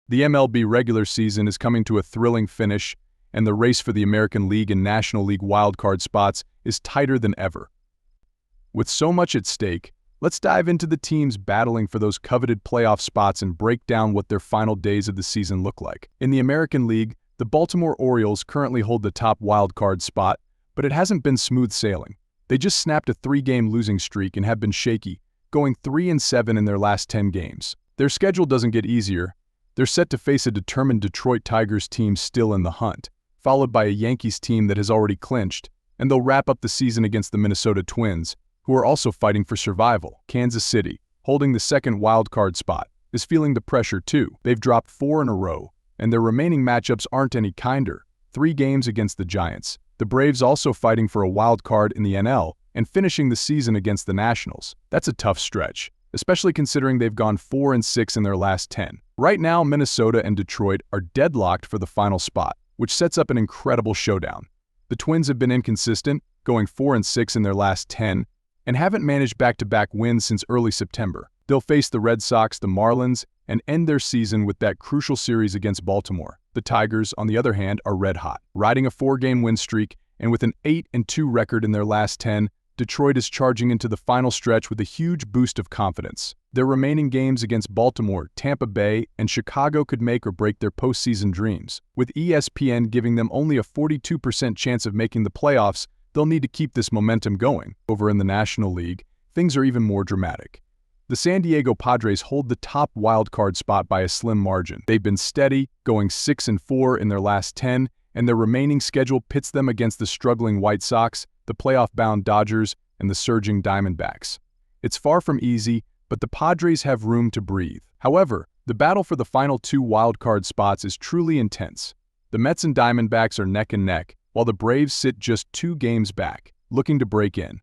The MLB regular season is coming to a thrilling finish, and the race for the American League and National League wildcard spots is tighter than ever. With so much at stake, let's dive into the teams battling for those coveted playoff spots and break down what their final days of the season look like. In the American League, the Baltimore Orioles currently hold the top wildcard spot, but it hasn't been smooth sailing. They just snapped a 3-game losing streak and have been shaky, going 3-7 in their last 10 games. Their schedule doesn't get easier. They're set to face a determined Detroit Tigers team still in the hunt, followed by a Yankees team that has already clinched, and they'll wrap up the season against the Minnesota Twins, who are also fighting for survival. Kansas City, holding the second wildcard spot, is feeling the pressure too. They've dropped 4 in a row, and their remaining matchups aren't any kinder. 3 games against the Giants. The Braves also fighting for a wild card in the NL and finishing the season against the Nationals. That's a tough stretch, especially considering they've gone 4-6 in their last 10. Right now, Minnesota and Detroit are deadlocked for the final spot, which sets up an incredible showdown. The Twins have been inconsistent, going 4-6 in their last 10, and haven't managed back-to-back wins since early September. They'll face the Red Sox, the Marlins, and end their season with that crucial series against Baltimore. The Tigers, on the other hand, are red-hot, riding a 4-game win streak, and with an 8-2 record in their last 10, Detroit is charging into the final stretch with a huge boost of confidence. Their remaining games against Baltimore, Tampa Bay, and Chicago could make or break their postseason dreams. With ESPN giving them only a 42% chance of making the playoffs, they'll need to keep this momentum going. Over in the National League, things are even more dramatic. The San Diego Padres hold the top wildcard spot by a slim margin. They've been steady, going 6-4 in their last 10, and their remaining schedule pits them against the struggling White Sox, the playoff-bound Dodgers, and the surging Diamondbacks. It's far from easy, but the Padres have room to breathe. However, the battle for the final 2 wildcard spots is truly intense. The Mets and Diamondbacks are neck and neck, while the Braves sit just 2 games back, looking to break in.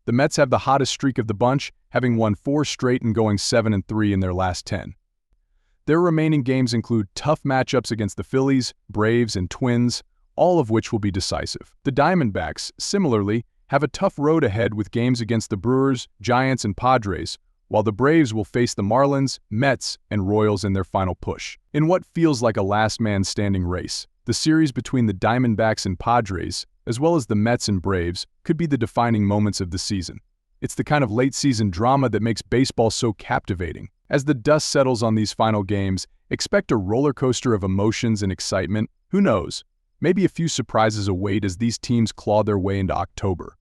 The Mets have the hottest streak of the bunch, having won 4 straight and going 7-3 in their last 10. Their remaining games include tough matchups against the Phillies, Braves, and Twins, all of which will be decisive. The Diamondbacks, similarly, have a tough road ahead with games against the Brewers, Giants, and Padres, while the Braves will face the Marlins, Mets, and Royals in their final push. In what feels like a last-man-standing race, the series between the Diamondbacks and Padres, as well as the Mets and Braves, could be the defining moments of the season. It's the kind of late-season drama that makes baseball so captivating. As the dust settles on these final games, expect a roller coaster of emotions and excitement. Who knows? Maybe a few surprises await as these teams claw their way into October.